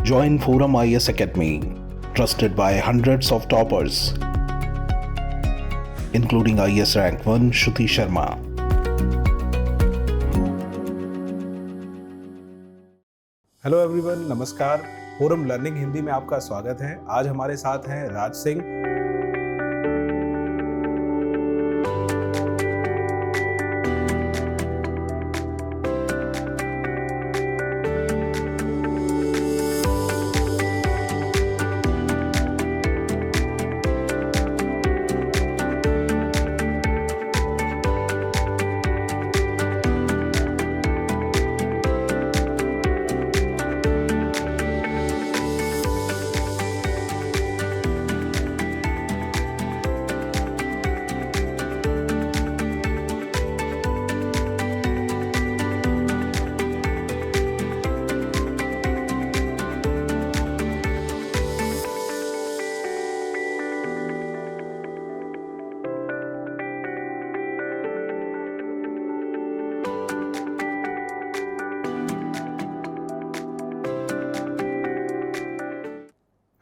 Join Forum IS Academy, trusted by hundreds of toppers, including IS Rank 1 Shruti Sharma. Hello everyone, नमस्कार। Forum learning Hindi में आपका स्वागत है। आज हमारे साथ हैं राज सिंह।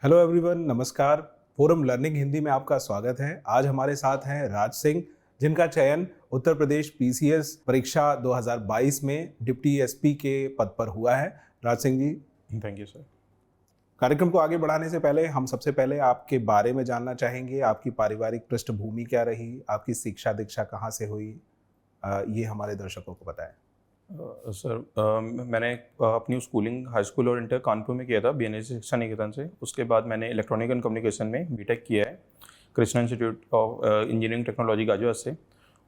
हेलो एवरीवन, नमस्कार। फोरम लर्निंग हिंदी में आपका स्वागत है। आज हमारे साथ हैं राज सिंह, जिनका चयन उत्तर प्रदेश पीसीएस परीक्षा 2022 में डिप्टी एसपी के पद पर हुआ है। Raj Singh ji, thank you sir. कार्यक्रम को आगे बढ़ाने से पहले हम सबसे पहले आपके बारे में जानना चाहेंगे। आपकी पारिवारिक पृष्ठभूमि क्या रही, आपकी शिक्षा दीक्षा कहाँ से हुई, ये हमारे दर्शकों को बताएं। सर मैंने अपनी स्कूलिंग हाई स्कूल और इंटर कानपुर में किया था, बीएनएससी शिक्षा निकेतन से। उसके बाद मैंने इलेक्ट्रॉनिक एंड कम्युनिकेशन में बीटेक किया है Krishna institute of engineering technology Ghaziabad से।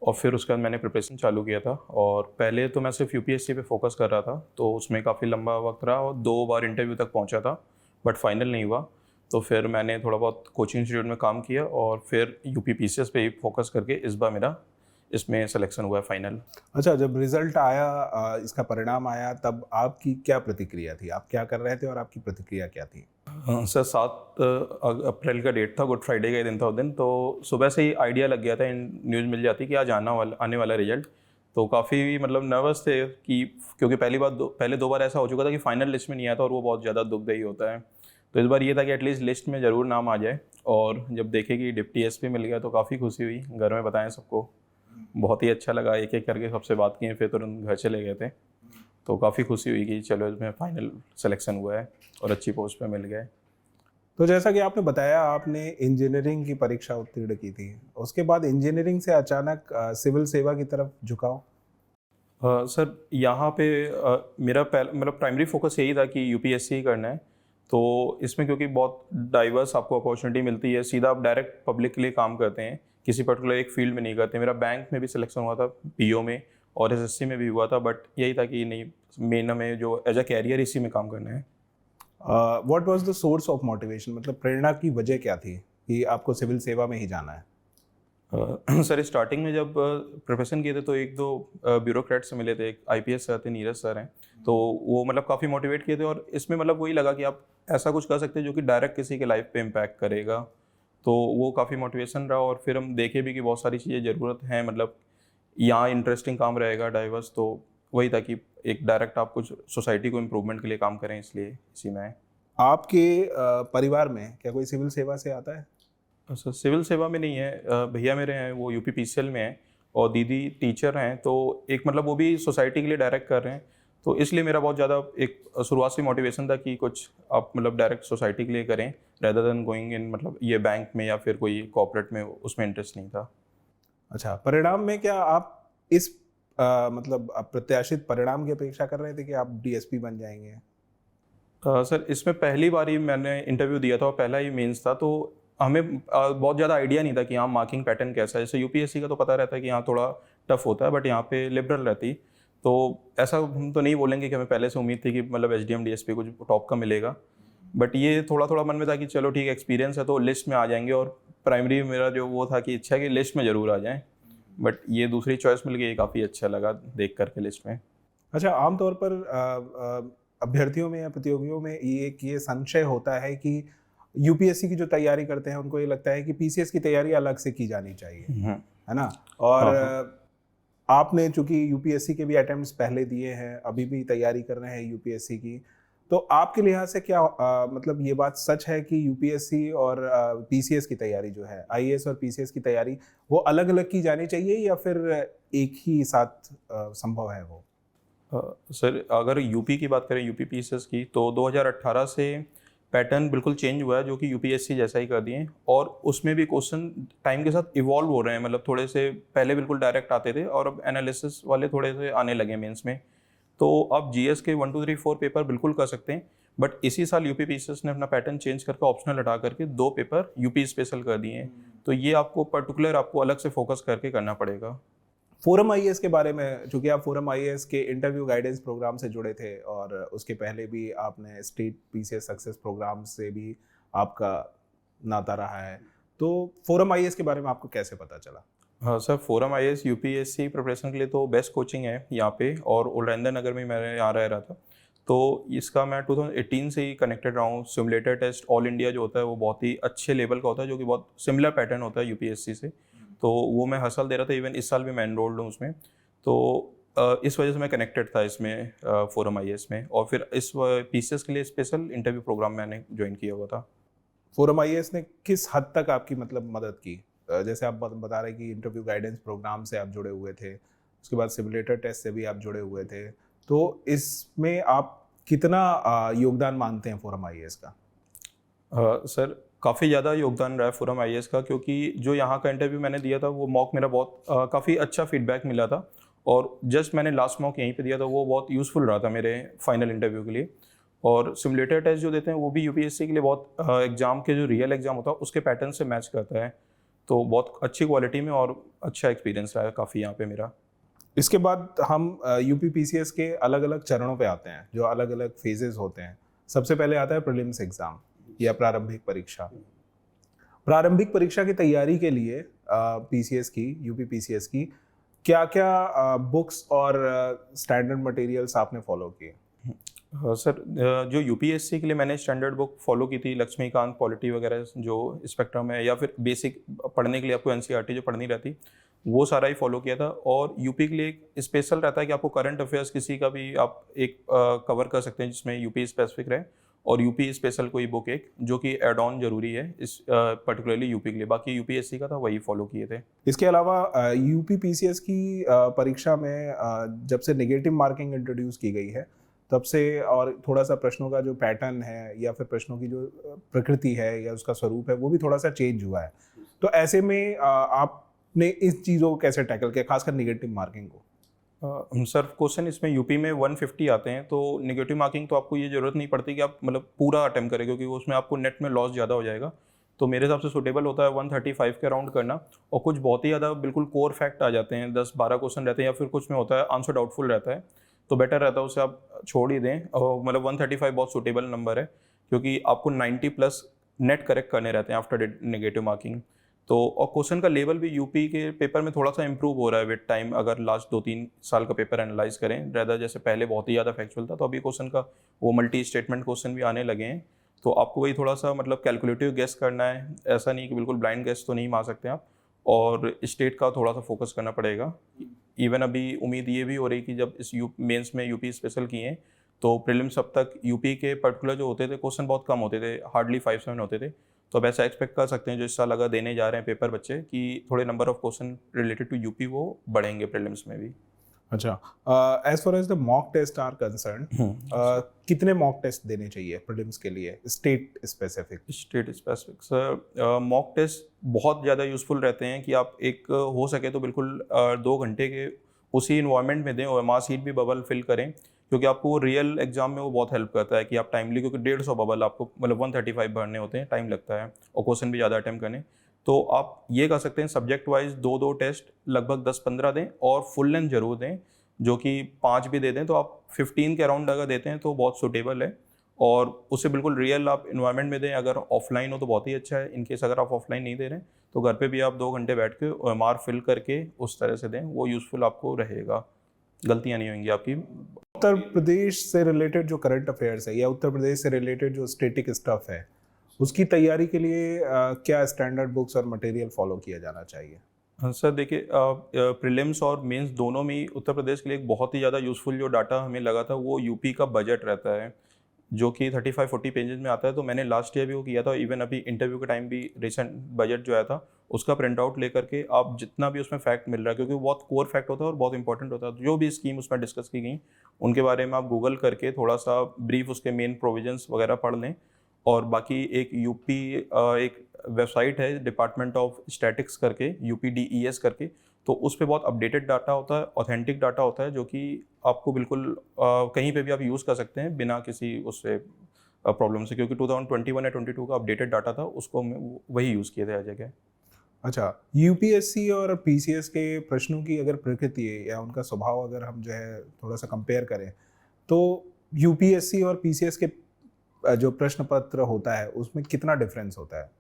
और फिर उसके बाद मैंने प्रिपरेशन चालू किया था। और पहले तो मैं सिर्फ यूपीएससी पे फोकस कर रहा था, तो उसमें काफ़ी लंबा वक्त रहा और 2 बार इंटरव्यू तक पहुँचा था, बट फाइनल नहीं हुआ। तो फिर मैंने थोड़ा बहुत कोचिंग इंस्टीट्यूट में काम किया और फिर यूपी पीसीएस पे ही फोकस करके इस बार मेरा इसमें सिलेक्शन हुआ है फाइनल। अच्छा, जब रिजल्ट आया, इसका परिणाम आया, तब आपकी क्या प्रतिक्रिया थी? आप क्या कर रहे थे और आपकी प्रतिक्रिया क्या थी? सर 7 अप्रैल का डेट था, गुड फ्राइडे का दिन था उस दिन। तो सुबह से ही आइडिया लग गया था, न्यूज़ मिल जाती कि आज आने वाला रिजल्ट। तो काफ़ी मतलब नर्वस थे कि क्योंकि पहले 2 बार ऐसा हो चुका था कि फाइनल लिस्ट में नहीं आया था और वो बहुत ज़्यादा दुखदायी होता है। तो इस बार ये था कि एटलीस्ट लिस्ट में ज़रूर नाम आ जाए। और जब देखे कि डिप्टी एसपी मिल गया तो काफ़ी खुशी हुई। घर में बताएं सबको, बहुत ही अच्छा लगा। एक एक करके सबसे बात की, फिर तुरंत घर चले गए थे। तो काफ़ी खुशी हुई कि चलो इसमें फाइनल सिलेक्शन हुआ है और अच्छी पोस्ट पे मिल गए। तो जैसा कि आपने बताया, आपने इंजीनियरिंग की परीक्षा उत्तीर्ण की थी, उसके बाद इंजीनियरिंग से अचानक सिविल सेवा की तरफ झुकाव? सर यहाँ पे मेरा मतलब प्राइमरी फोकस यही था कि यूपीएससी करना है। तो इसमें क्योंकि बहुत डाइवर्स आपको अपॉर्चुनिटी मिलती है, सीधा आप डायरेक्ट पब्लिक के लिए काम करते हैं, किसी पर्टिकुलर एक फील्ड में नहीं करते। मेरा बैंक में भी सिलेक्शन हुआ था, पीओ में, और एसएससी में भी हुआ था, बट यही था कि नहीं, मेन हमें जो एज अ कैरियर इसी में काम करना है। What was the source of motivation? मतलब प्रेरणा की वजह क्या थी कि आपको सिविल सेवा में ही जाना है? सर स्टार्टिंग में जब प्रोफेशन किए थे तो 1-2 ब्यूरोक्रेट से मिले थे। एक आईपीएस सर थे, नीरज सर हैं। तो वो मतलब काफ़ी मोटिवेट किए थे और इसमें मतलब वही लगा कि आप ऐसा कुछ कर सकते हैं जो कि डायरेक्ट किसी के लाइफ पे इम्पैक्ट करेगा। तो वो काफ़ी मोटिवेशन रहा। और फिर हम देखे भी कि बहुत सारी चीज़ें ज़रूरत हैं, मतलब यहाँ इंटरेस्टिंग काम रहेगा डाइवर्स। तो वही था कि एक डायरेक्ट आप कुछ सोसाइटी को इम्प्रूवमेंट के लिए काम करें, इसलिए इसी में है। आपके परिवार में क्या कोई सिविल सेवा से आता है? सर सिविल सेवा में नहीं है। भैया मेरे हैं वो यूपी पीसीएल में हैं और दीदी टीचर हैं। तो एक मतलब वो भी सोसाइटी के लिए डायरेक्ट कर रहे हैं। तो इसलिए मेरा बहुत ज़्यादा एक शुरुआत से मोटिवेशन था कि कुछ आप मतलब डायरेक्ट सोसाइटी के लिए करें, रेदर देन गोइंग इन मतलब ये बैंक में या फिर कोई कॉर्पोरेट में, उसमें इंटरेस्ट नहीं था। अच्छा, परिणाम में क्या आप इस मतलब प्रत्याशित परिणाम की अपेक्षा कर रहे थे कि आप डीएसपी बन जाएंगे? सर इसमें पहली बार ही मैंने इंटरव्यू दिया था और पहला ही मेंस था। तो हमें बहुत ज़्यादा आइडिया नहीं था कि यहाँ मार्किंग पैटर्न कैसा है। जैसे यूपीएससी का तो पता रहता है कि यहाँ थोड़ा टफ होता है, बट यहाँ पे लिबरल रहती। तो ऐसा हम तो नहीं बोलेंगे कि हमें पहले से उम्मीद थी कि मतलब एसडीएम डीएसपी कुछ टॉप का मिलेगा, बट ये थोड़ा थोड़ा मन में था कि चलो ठीक है, एक्सपीरियंस है तो लिस्ट में आ जाएंगे। और प्राइमरी मेरा जो वो था कि इच्छा है कि लिस्ट में ज़रूर आ जाएँ, बट ये दूसरी चॉइस मिल गई, काफ़ी अच्छा लगा देख करके लिस्ट में। अच्छा, आमतौर पर अभ्यर्थियों में या प्रतियोगियों में ये संशय होता है कि यूपीएससी की जो तैयारी करते हैं उनको ये लगता है कि पीसीएस की तैयारी अलग से की जानी चाहिए, है ना? और आपने चूंकि यूपीएससी के भी अटेम्प्ट्स पहले दिए हैं, अभी भी तैयारी कर रहे हैं यूपीएससी की, तो आपके लिहाज से क्या मतलब ये बात सच है कि यूपीएससी और पीसीएस की तैयारी जो है, आईएएस और पीसीएस की तैयारी, वो अलग अलग की जानी चाहिए या फिर एक ही साथ संभव है वो? सर अगर यूपी की बात करें, यूपी पीसीएस की, तो 2018 से पैटर्न बिल्कुल चेंज हुआ है जो कि यूपीएससी जैसा ही कर दिए हैं। और उसमें भी क्वेश्चन टाइम के साथ इवॉल्व हो रहे हैं, मतलब थोड़े से पहले बिल्कुल डायरेक्ट आते थे और अब एनालिसिस वाले थोड़े से आने लगे मेंस में। तो आप जीएस के 1 2 3 4 पेपर बिल्कुल कर सकते हैं, बट इसी साल यूपी पीसीएस ने अपना पैटर्न चेंज करके ऑप्शनल हटा करके 2 पेपर यूपी स्पेशल कर दिए हैं। तो ये आपको पर्टिकुलर आपको अलग से फोकस करके करना पड़ेगा। फोरम आईएएस के बारे में, चूंकि आप फोरम आईएएस के इंटरव्यू गाइडेंस प्रोग्राम से जुड़े थे और उसके पहले भी आपने स्टेट पीसीएस सक्सेस प्रोग्राम से भी आपका नाता रहा है, तो फोरम आईएएस के बारे में आपको कैसे पता चला? हाँ sir, forum IAS UPSC preparation के लिए तो बेस्ट कोचिंग है यहाँ पे, और उल्लंदन नगर में मैं यहाँ रह रहा था। तो इसका मैं 2018 से ही कनेक्टेड रहा हूँ। सिमुलेटर टेस्ट ऑल इंडिया जो होता है वो बहुत ही अच्छे लेवल का होता है, जो कि बहुत सिमिलर पैटर्न होता है यूपीएससी से। तो वो मैं हर साल दे रहा था, इवन इस साल भी मैं एनरोल्ड हूँ उसमें। तो इस वजह से मैं कनेक्टेड था इसमें, फोरम आईएएस में। और फिर इस पीसीएस के लिए स्पेशल इंटरव्यू प्रोग्राम मैंने ज्वाइन किया हुआ था। फोरम आईएएस ने किस हद तक आपकी मतलब मदद की? जैसे आप बता रहे कि इंटरव्यू गाइडेंस प्रोग्राम से आप जुड़े हुए थे, उसके बाद सिमुलेटर टेस्ट से भी आप जुड़े हुए थे, तो इसमें आप कितना योगदान मानते हैं फोरम आईएएस का? सर काफ़ी ज़्यादा योगदान रहा है फोरम आईएएस का, क्योंकि जो यहाँ का इंटरव्यू मैंने दिया था वो मॉक मेरा बहुत काफ़ी अच्छा फीडबैक मिला था। और जस्ट मैंने लास्ट मॉक यहीं पे दिया था, वो बहुत यूज़फुल रहा था मेरे फाइनल इंटरव्यू के लिए। और सिमुलेटर टेस्ट जो देते हैं वो भी यूपीएससी के लिए बहुत एग्ज़ाम के जो रियल एग्ज़ाम होता है उसके पैटर्न से मैच करता है। तो बहुत अच्छी क्वालिटी में और अच्छा एक्सपीरियंस रहा है काफ़ी यहाँ पे मेरा। इसके बाद हम यूपी पीसीएस के अलग अलग चरणों पे आते हैं, जो अलग अलग फेजेस होते हैं। सबसे पहले आता है प्रीलिम्स एग्जाम या प्रारंभिक परीक्षा। प्रारंभिक परीक्षा की तैयारी के लिए पीसीएस की, यूपी पीसीएस की क्या क्या बुक्स और स्टैंडर्ड मटेरियल्स आपने फॉलो किए? सर जो यूपीएससी के लिए मैंने स्टैंडर्ड बुक फॉलो की थी, लक्ष्मीकांत पॉलिटी वगैरह जो स्पेक्ट्रम है, या फिर बेसिक पढ़ने के लिए आपको एनसीईआरटी जो पढ़नी रहती, वो सारा ही फॉलो किया था। और यूपी के लिए एक स्पेशल रहता है कि आपको करंट अफेयर्स किसी का भी आप एक कवर कर सकते हैं जिसमें यूपी स्पेसिफिक रहे, और यूपी स्पेशल कोई बुक एक जो कि एड ऑन जरूरी है इस पर्टिकुलरली यूपी के लिए। बाकी यूपीएससी का था वही फॉलो किए थे। इसके अलावा यूपी पीसीएस की परीक्षा में जब से नेगेटिव मार्किंग इंट्रोड्यूस की गई है तब से, और थोड़ा सा प्रश्नों का जो पैटर्न है या फिर प्रश्नों की जो प्रकृति है या उसका स्वरूप है वो भी थोड़ा सा चेंज हुआ है। तो ऐसे में आपने इस चीज़ों को कैसे टैकल किया, खासकर नेगेटिव मार्किंग को? सर क्वेश्चन इसमें यूपी में 150 आते हैं, तो नेगेटिव मार्किंग तो आपको ये ज़रूरत नहीं पड़ती कि आप मतलब पूरा अटेम्प्ट करें, क्योंकि उसमें आपको नेट में लॉस ज़्यादा हो जाएगा। तो मेरे हिसाब से सूटेबल होता है 135 के अराउंड करना। और कुछ बहुत ही ज़्यादा बिल्कुल कोर फैक्ट आ जाते हैं, 10-12 क्वेश्चन रहते हैं, या फिर कुछ में होता है आंसर डाउटफुल रहता है, तो बेटर रहता है उसे आप छोड़ ही दें। और मतलब 135 बहुत सूटेबल नंबर है, क्योंकि आपको 90+ नेट करेक्ट करने रहते हैं आफ्टर नेगेटिव मार्किंग। तो और क्वेश्चन का लेवल भी यूपी के पेपर में थोड़ा सा इंप्रूव हो रहा है विद टाइम। अगर लास्ट 2-3 साल का पेपर एनालाइज करें, रेदर जैसे पहले बहुत ही ज़्यादा फैक्चुअल था, तो अभी क्वेश्चन का वो मल्टी स्टेटमेंट क्वेश्चन भी आने लगे हैं। तो आपको वही थोड़ा सा मतलब कैलकुलेटिव गेस करना है, ऐसा नहीं कि बिल्कुल ब्लाइंड गेस तो नहीं मार सकते आप। और स्टेट का थोड़ा सा फोकस करना पड़ेगा। इवन अभी उम्मीद ये भी हो रही कि जब इस मेंस में यूपी स्पेशल किए, तो प्रीलिम्स अब तक यूपी के पर्टिकुलर जो होते थे क्वेश्चन बहुत कम होते थे, हार्डली 5-7 होते थे। तो अब ऐसा एक्सपेक्ट कर सकते हैं जो इस साल अगर देने जा रहे हैं पेपर बच्चे, कि थोड़े number of question related to UP वो बढ़ेंगे प्रीलिम्स में भी। अच्छा, as far as the mock test are concern, कितने मॉक टेस्ट देने चाहिए प्रीलिम्स के लिए state specific? State specific sir mock test बहुत ज़्यादा यूज़फुल रहते हैं कि आप एक हो सके तो बिल्कुल 2 घंटे के उसी इन्वायरमेंट में दें, और मास हीट भी बबल फिल करें, क्योंकि आपको रियल एग्जाम में वो बहुत हेल्प करता है कि आप टाइमली, क्योंकि 150 बबल आपको मतलब 135 भरने होते हैं, टाइम लगता है और क्वेश्चन भी ज़्यादा अटेम्प्ट करने। तो आप ये कर सकते हैं सब्जेक्ट वाइज 2-2 टेस्ट लगभग 10-15 दें, और फुल लेंथ जरूर दें, जो कि 5 भी दे दें तो आप 15 के अराउंड अगर देते हैं तो बहुत सूटेबल है। और उसे बिल्कुल रियल आप इन्वायरमेंट में दें। अगर ऑफलाइन हो तो बहुत ही अच्छा है, इनकेस अगर आप ऑफलाइन नहीं दे रहे हैं तो घर पे भी आप 2 घंटे बैठ के OMR फिल करके उस तरह से दें, वो यूज़फुल आपको रहेगा, गलतियाँ नहीं होंगी आपकी। उत्तर प्रदेश से रिलेटेड जो करंट अफेयर्स है या उत्तर प्रदेश से रिलेटेड जो स्टेटिक स्टफ है, उसकी तैयारी के लिए क्या स्टैंडर्ड बुक्स और मटेरियल फॉलो किया जाना चाहिए? सर देखिए, प्रीलिम्स और मेंस दोनों में ही उत्तर प्रदेश के लिए एक बहुत ही ज़्यादा यूज़फुल जो डाटा हमें लगा था वो यूपी का बजट रहता है। जो कि 35-40 पेजेस में आता है। तो मैंने लास्ट ईयर भी वो किया था, इवन अभी इंटरव्यू के टाइम भी रिसेंट बजट जो आया था उसका प्रिंट आउट लेकर के आप जितना भी उसमें फैक्ट मिल रहा है, क्योंकि वो बहुत कोर फैक्ट होता है और बहुत इंपॉर्टेंट होता है, तो जो भी स्कीम उसमें डिस्कस की गई उनके बारे में आप गूगल करके थोड़ा सा ब्रीफ उसके मेन प्रोविजंस वगैरह पढ़ लें। और बाकी एक यूपी एक वेबसाइट है डिपार्टमेंट ऑफ स्टैटिक्स करके, UPDES करके, तो उस पर बहुत अपडेटेड डाटा होता है, ऑथेंटिक डाटा होता है, जो कि आपको बिल्कुल कहीं पे भी आप यूज़ कर सकते हैं बिना किसी उससे प्रॉब्लम से, क्योंकि 2021 या 22 का अपडेटेड डाटा था, उसको वही यूज़ किए थे हर जगह। अच्छा, यूपीएससी और पीसीएस के प्रश्नों की अगर प्रकृति है या उनका स्वभाव अगर हम जो है थोड़ा सा कंपेयर करें, तो यूपीएससी और पीसीएस के जो प्रश्न पत्र होता है उसमें कितना डिफरेंस होता है?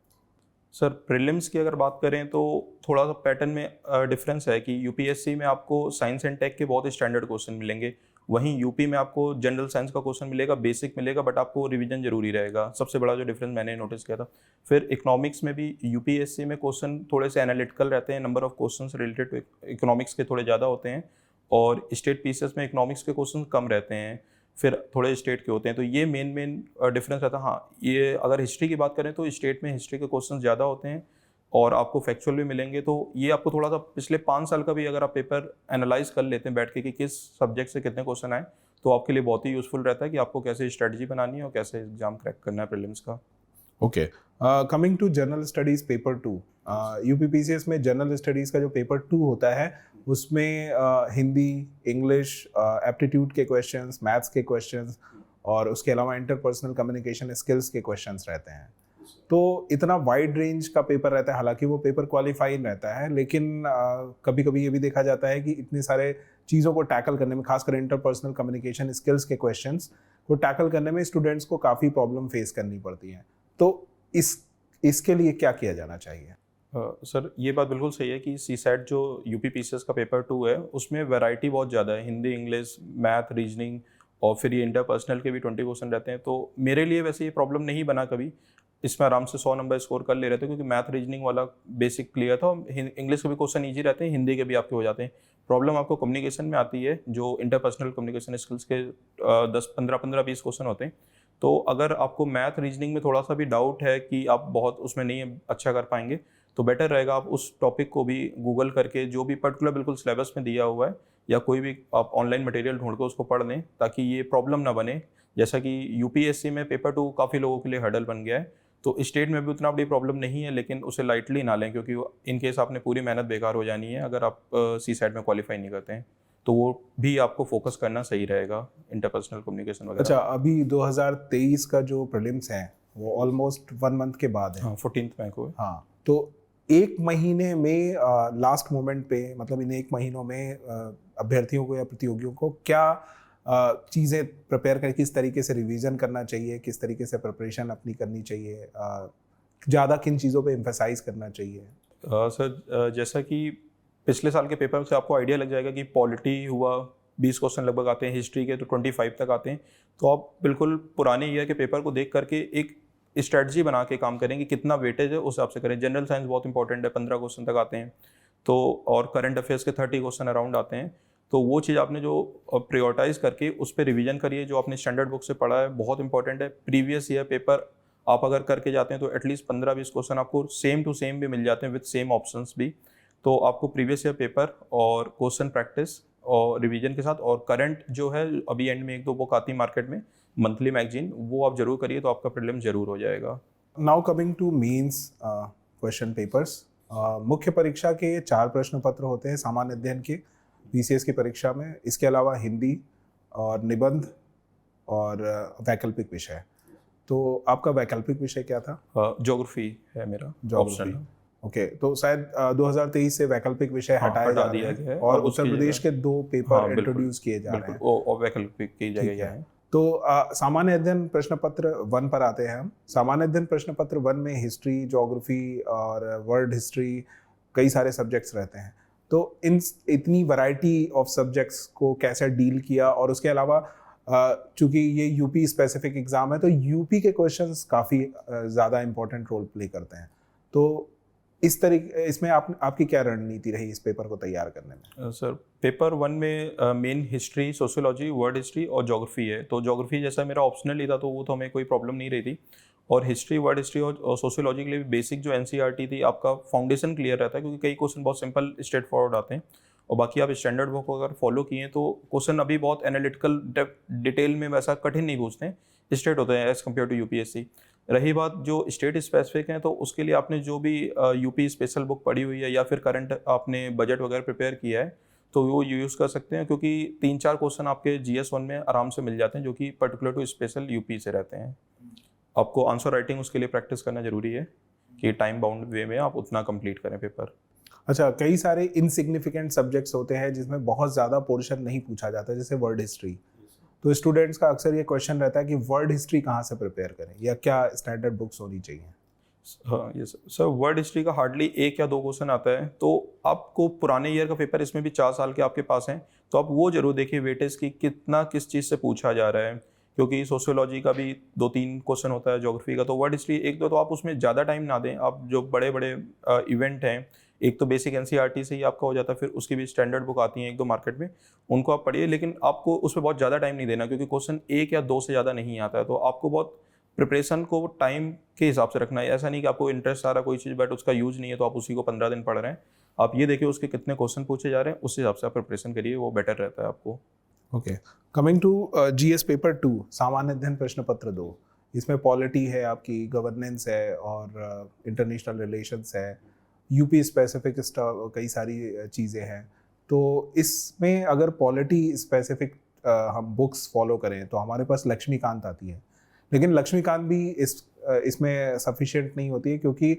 सर प्रीलिम्स की अगर बात करें तो थोड़ा सा पैटर्न में डिफरेंस है कि यूपीएससी में आपको साइंस एंड टेक के बहुत स्टैंडर्ड क्वेश्चन मिलेंगे, वहीं यूपी में आपको जनरल साइंस का क्वेश्चन मिलेगा, बेसिक मिलेगा, बट आपको रिवीजन जरूरी रहेगा। सबसे बड़ा जो डिफरेंस मैंने नोटिस किया था। फिर इकोनॉमिक्स में भी यूपीएससी में क्वेश्चन थोड़े से एनालिटिकल रहते हैं, number of question related to economics के थोड़े ज़्यादा होते हैं, और स्टेट पीसीएस में इकोनॉमिक्स के क्वेश्चन कम रहते हैं, फिर थोड़े स्टेट के होते हैं। तो ये मेन डिफरेंस रहता है। हाँ, ये अगर हिस्ट्री की बात करें तो स्टेट में हिस्ट्री के क्वेश्चन ज़्यादा होते हैं और आपको फैक्चुअल भी मिलेंगे। तो ये आपको थोड़ा सा पिछले 5 साल का भी अगर आप पेपर एनालाइज कर लेते हैं बैठ के कि किस सब्जेक्ट से कितने क्वेश्चन आए, तो आपके लिए बहुत ही यूजफुल रहता है कि आपको कैसे स्ट्रेटजी बनानी है और कैसे एग्जाम क्रैक करना है प्रीलिम्स का। Okay, coming to general studies paper 2, UPPCS में जनरल स्टडीज का जो पेपर 2 होता है उसमें हिंदी, इंग्लिश, एप्टीट्यूड के क्वेश्चंस, मैथ्स के क्वेश्चंस और उसके अलावा इंटरपर्सनल कम्युनिकेशन स्किल्स के क्वेश्चंस रहते हैं। तो इतना वाइड रेंज का पेपर रहता है, हालांकि वो पेपर क्वालिफाइड रहता है, लेकिन कभी कभी ये भी देखा जाता है कि इतने सारे चीज़ों को टैकल करने में, खासकर इंटरपर्सनल कम्युनिकेशन स्किल्स के क्वेश्चंस को टैकल करने में स्टूडेंट्स को काफ़ी प्रॉब्लम फेस करनी पड़ती है। तो इसके लिए क्या किया जाना चाहिए? सर ये बात बिल्कुल सही है कि सीसैट जो यूपीपीसीएस का पेपर 2 है उसमें वैरायटी बहुत ज़्यादा है, हिंदी, इंग्लिश, मैथ, रीजनिंग, और फिर ये इंटरपर्सनल के भी 20 क्वेश्चन रहते हैं। तो मेरे लिए वैसे ये प्रॉब्लम नहीं बना कभी, इसमें आराम से 100 नंबर स्कोर कर ले रहे थे, क्योंकि मैथ रीजनिंग वाला बेसिक क्लियर था, इंग्लिश के भी क्वेश्चन ईजी रहते हैं, हिंदी के भी आपके हो जाते हैं। प्रॉब्लम आपको कम्युनिकेशन में आती है, जो इंटरपर्सनल कम्युनिकेशन स्किल्स के 10-15-20 क्वेश्चन होते हैं। तो अगर आपको मैथ रीजनिंग में थोड़ा सा भी डाउट है कि आप बहुत उसमें नहीं अच्छा कर पाएंगे, तो बेटर रहेगा आप उस टॉपिक को भी गूगल करके, जो भी पर्टिकुलर बिल्कुल सिलेबस में दिया हुआ है या कोई भी आप ऑनलाइन मटेरियल ढूंढ के उसको पढ़ लें, ताकि ये प्रॉब्लम ना बने। जैसा कि यूपीएससी में पेपर 2 काफ़ी लोगों के लिए हर्डल बन गया है, तो स्टेट में भी उतना बड़ी प्रॉब्लम नहीं है, लेकिन उसे लाइटली ना लें, क्योंकि इन केस आपने पूरी मेहनत बेकार हो जानी है अगर आप सीसैट में क्वालिफाई नहीं करते हैं, तो वो भी आपको फोकस करना सही रहेगा, इंटरपर्सनल कम्युनिकेशन वगैरह। अच्छा, अभी 2023 का जो प्रीलिम्स है वो ऑलमोस्ट 1 मंथ के बाद है। हाँ, 14 मई को है। हाँ, तो एक महीने में लास्ट मोमेंट पे, मतलब इन 1 महीनों में अभ्यर्थियों को या प्रतियोगियों को क्या चीज़ें प्रिपेयर कर, किस तरीके से रिवीजन करना चाहिए, किस तरीके से प्रिपरेशन अपनी करनी चाहिए, ज़्यादा किन चीज़ों पे एम्फेसाइज करना चाहिए? सर जैसा कि पिछले साल के पेपर से आपको आइडिया लग जाएगा कि पॉलिटी हुआ 20 क्वेश्चन लगभग आते हैं, हिस्ट्री के तो 25 तक आते हैं। तो आप बिल्कुल पुराने ईयर के पेपर को देख करके एक स्ट्रेटजी बना के काम करें कि कितना वेटेज है उस हिसाब से करें। जनरल साइंस बहुत इंपॉर्टेंट है, 15 क्वेश्चन तक आते हैं, तो और करंट अफेयर्स के 30 क्वेश्चन अराउंड आते हैं। तो वो चीज़ आपने जो प्रायोरिटाइज करके उस पर रिवीजन करिए, जो आपने स्टैंडर्ड बुक से पढ़ा है बहुत इंपॉर्टेंट है। प्रीवियस ईयर पेपर आप अगर करके जाते हैं तो एटलीस्ट 15-20 क्वेश्चन आपको सेम टू सेम भी मिल जाते हैं, विद सेम ऑप्शंस भी। तो आपको प्रीवियस ईयर पेपर और क्वेश्चन प्रैक्टिस और रिवीजन के साथ, और करंट जो है अभी एंड में 1-2 बुक आती है मार्केट में, मंथली मैगजीन, वो आप जरूर करिए, तो आपका प्रीलिम जरूर हो जाएगा। Now coming to mains question papers, मुख्य परीक्षा के 4 प्रश्न पत्र होते हैं सामान्य अध्ययन के पीसीएस की परीक्षा में, इसके अलावा हिंदी और निबंध और वैकल्पिक विषय। तो आपका वैकल्पिक विषय क्या था? ज्योग्राफी है मेरा ज्योग्राफी। ओके, तो शायद 2023 से वैकल्पिक विषय हटा दिया गया है और उत्तर प्रदेश के 2 पेपर इंट्रोड्यूस किए जा रहे हैं। और वैकल्पिक की जगह है। तो सामान्य अध्ययन प्रश्न पत्र 1 पर आते हैं हम। सामान्य अध्ययन प्रश्न पत्र 1 में हिस्ट्री, ज्योग्राफी और वर्ल्ड हिस्ट्री, कई सारे सब्जेक्ट्स रहते हैं। तो इतनी वैरायटी ऑफ सब्जेक्ट्स को कैसे डील किया, और उसके अलावा चूंकि ये यूपी स्पेसिफिक एग्जाम है तो यूपी के क्वेश्चंस काफ़ी ज़्यादा इंपॉर्टेंट रोल प्ले करते हैं। तो इस तरीके इसमें आपकी क्या रणनीति रही इस पेपर को तैयार करने में? सर पेपर 1 में main history, sociology, world history और ज्योग्राफी है। तो ज्योग्राफी जैसा मेरा ऑप्शनल ही था तो वो तो हमें कोई प्रॉब्लम नहीं रही थी। और हिस्ट्री, वर्ल्ड हिस्ट्री और सोशियोलॉजी के लिए बेसिक जो एनसीईआरटी थी, आपका फाउंडेशन क्लियर रहता है, क्योंकि कई क्वेश्चन बहुत सिंपल स्ट्रेट फॉरवर्ड आते हैं। और बाकी आप स्टैंडर्ड बुक अगर फॉलो किए तो क्वेश्चन अभी बहुत एनालिटिकल डिटेल में वैसा कठिन नहीं पूछते हैं, स्ट्रेट होते हैं एज कम्पेयर टू यूपीएससी। रही बात जो स्टेट स्पेसिफिक हैं, तो उसके लिए आपने जो भी यूपी स्पेशल बुक पढ़ी हुई है या फिर करंट आपने बजट वगैरह प्रिपेयर किया है तो वो यूज़ कर सकते हैं, क्योंकि 3-4 क्वेश्चन आपके GS1 में आराम से मिल जाते हैं जो कि पर्टिकुलर टू स्पेशल यूपी से रहते हैं। आपको आंसर राइटिंग उसके लिए प्रैक्टिस करना जरूरी है कि टाइम बाउंड वे में आप उतना कंप्लीट करें पेपर। अच्छा, कई सारे इनसिग्निफिकेंट सब्जेक्ट्स होते हैं जिसमें बहुत ज़्यादा पोर्शन नहीं पूछा जाता, जैसे वर्ल्ड हिस्ट्री। तो स्टूडेंट्स का अक्सर ये क्वेश्चन रहता है कि वर्ल्ड हिस्ट्री कहाँ से प्रिपेयर करें या क्या स्टैंडर्ड बुक्स होनी चाहिए? हाँ ये सर, वर्ल्ड हिस्ट्री का हार्डली 1 या 2 क्वेश्चन आता है। तो आपको पुराने ईयर का पेपर, इसमें भी 4 साल के आपके पास हैं, तो आप वो जरूर देखिए वेटेज की कितना किस चीज़ से पूछा जा रहा है, क्योंकि सोशियोलॉजी का भी 2-3 क्वेश्चन होता है, ज्योग्राफी का। तो वर्ल्ड हिस्ट्री 1-2 तो आप उसमें ज़्यादा टाइम ना दें। आप जो बड़े बड़े इवेंट हैं, एक तो बेसिक एनसीईआरटी से ही आपका हो जाता है, फिर उसकी भी स्टैंडर्ड बुक आती हैं 1-2 मार्केट में, उनको आप पढ़िए। लेकिन आपको उस पर बहुत ज़्यादा टाइम नहीं देना, क्योंकि क्वेश्चन 1 या 2 से ज़्यादा नहीं आता है। तो आपको बहुत प्रिपरेशन को टाइम के हिसाब से रखना है। ऐसा नहीं कि आपको इंटरेस्ट आ रहा कोई चीज़ बट उसका यूज नहीं है तो आप उसी को 15 दिन पढ़ रहे हैं। आप ये देखिए उसके कितने क्वेश्चन पूछे जा रहे हैं, उस हिसाब से आप प्रिपरेशन करिए, वो बेटर रहता है आपको। Okay, coming to GS paper 2, सामान्य अध्ययन प्रश्न पत्र 2। इसमें पॉलिटी है, आपकी गवर्नेंस है और इंटरनेशनल रिलेशंस है, यूपी स्पेसिफिक कई सारी चीज़ें हैं। तो इसमें अगर पॉलिटी स्पेसिफिक हम बुक्स फॉलो करें तो हमारे पास लक्ष्मीकांत आती है, लेकिन लक्ष्मीकांत भी इसमें सफिशिएंट नहीं होती है, क्योंकि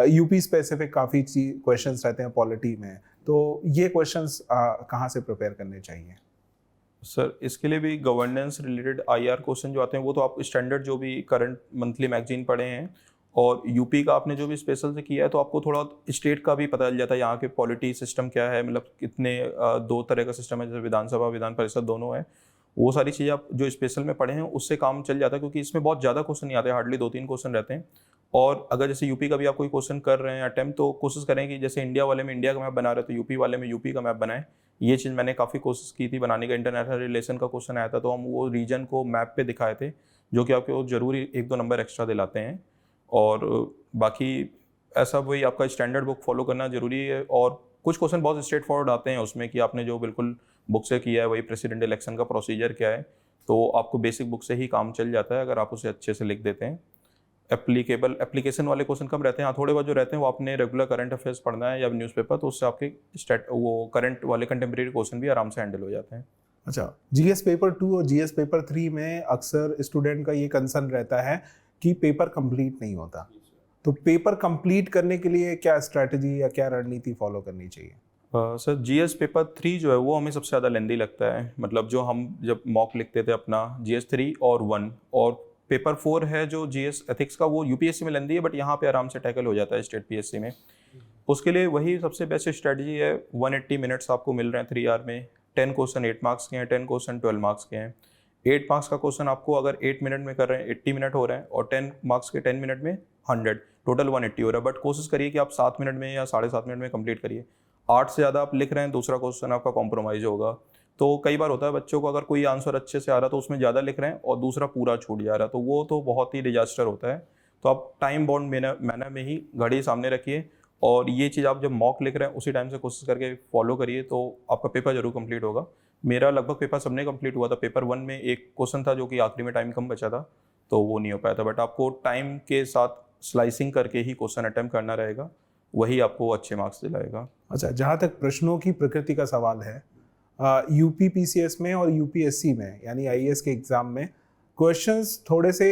यूपी स्पेसिफिक काफ़ी क्वेश्चंस रहते हैं पॉलिटी में। तो ये क्वेश्चंस कहाँ से प्रिपेयर करने चाहिए? सर इसके लिए भी गवर्नेंस रिलेटेड IR क्वेश्चन जो आते हैं वो तो आप स्टैंडर्ड जो भी करंट मंथली मैगजीन पढ़े हैं और यूपी का आपने जो भी स्पेशल से किया है, तो आपको थोड़ा स्टेट का भी पता चल जाता है यहाँ के पॉलिटी सिस्टम क्या है, मतलब कितने 2 तरह का सिस्टम है, जैसे विधानसभा विधान परिषद दोनों है। वो सारी चीज़ें आप जो स्पेशल में पढ़े हैं उससे काम चल जाता है, क्योंकि इसमें बहुत ज़्यादा क्वेश्चन नहीं आते, हार्डली 2-3 क्वेश्चन रहते हैं। और अगर जैसे यूपी का भी आप कोई क्वेश्चन कर रहे हैं अटेम्प्ट, तो कोशिश करें कि जैसे इंडिया वाले में इंडिया का मैप बना रहे हैं तो यूपी वाले में यूपी का मैप बनाएं। ये चीज़ मैंने काफ़ी कोशिश की थी बनाने का। इंटरनेशनल रिलेशन का क्वेश्चन आया था तो हम वो रीजन को मैप पे दिखाए थे, जो कि आपको जरूरी 1-2 नंबर एक्स्ट्रा दिलाते हैं। और बाकी ऐसा वही आपका स्टैंडर्ड बुक फॉलो करना जरूरी है। और कुछ क्वेश्चन बहुत स्ट्रेट फॉरवर्ड आते हैं उसमें कि आपने जो बिल्कुल बुक से किया है वही प्रेसिडेंट इलेक्शन का प्रोसीजर क्या है, तो आपको बेसिक बुक से ही काम चल जाता है अगर आप उसे अच्छे से लिख देते हैं। एप्लीकेशन वाले क्वेश्चन कम रहते हैं। हाँ, थोड़े बहुत जो रहते हैं वो आपने रेगुलर करंट अफेयर्स पढ़ना है या न्यूज़पेपर, तो उससे आपके वो करंट वाले कंटेम्प्रेरी क्वेश्चन भी आराम से हैंडल हो जाते हैं। अच्छा, जीएस पेपर 2 और जीएस पेपर 3 में अक्सर स्टूडेंट का ये कंसर्न रहता है कि पेपर कंप्लीट नहीं होता। तो पेपर कंप्लीट करने के लिए क्या स्ट्रैटेजी या क्या रणनीति फॉलो करनी चाहिए? सर GS पेपर 3 जो है वो हमें सबसे ज़्यादा लेंदी लगता है। मतलब जो हम जब मॉक लिखते थे अपना GS 3 और 1, और पेपर 4 है जो GS एथिक्स का, वो यूपीएससी में लेंदी है बट यहाँ पे आराम से टैकल हो जाता है स्टेट PSC में। उसके लिए वही सबसे बेस्ट स्ट्रेटजी है। 180 मिनट्स आपको मिल रहे हैं 3 आवर में। 10 क्वेश्चन 8 मार्क्स के हैं, 10 क्वेश्चन 12 मार्क्स के हैं। 8 मार्क्स का क्वेश्चन आपको अगर 8 मिनट में कर रहे हैं 80 मिनट हो रहे हैं, और 10 मार्क्स के 10 मिनट में 100, टोटल 180 हो रहा है। बट कोशिश करिए कि आप 7 मिनट में या 7.5 मिनट में कंप्लीट करिए। 8 से ज़्यादा आप लिख रहे हैं, दूसरा क्वेश्चन आपका कॉम्प्रोमाइज़ होगा। तो कई बार होता है बच्चों को अगर कोई आंसर अच्छे से आ रहा है तो उसमें ज़्यादा लिख रहे हैं और दूसरा पूरा छूट जा रहा है, तो वो तो बहुत ही डिजास्टर होता है। तो आप टाइम बाउंड मैनर में ही घड़ी सामने रखिए, और ये चीज़ आप जब मॉक लिख रहे हैं उसी टाइम से कोशिश करके फॉलो करिए, तो आपका पेपर जरूर कंप्लीट होगा। मेरा लगभग पेपर सबने कंप्लीट हुआ था। पेपर 1 में एक क्वेश्चन था जो कि आखिरी में टाइम कम बचा था तो वो नहीं हो पाया था। बट आपको टाइम के साथ स्लाइसिंग करके ही क्वेश्चन अटेम्प्ट करना रहेगा, वही आपको अच्छे मार्क्स दिलाएगा। अच्छा, जहाँ तक प्रश्नों की प्रकृति का सवाल है, यूपी PCS में और यूपीएससी में यानी IAS के एग्ज़ाम में क्वेश्चंस थोड़े से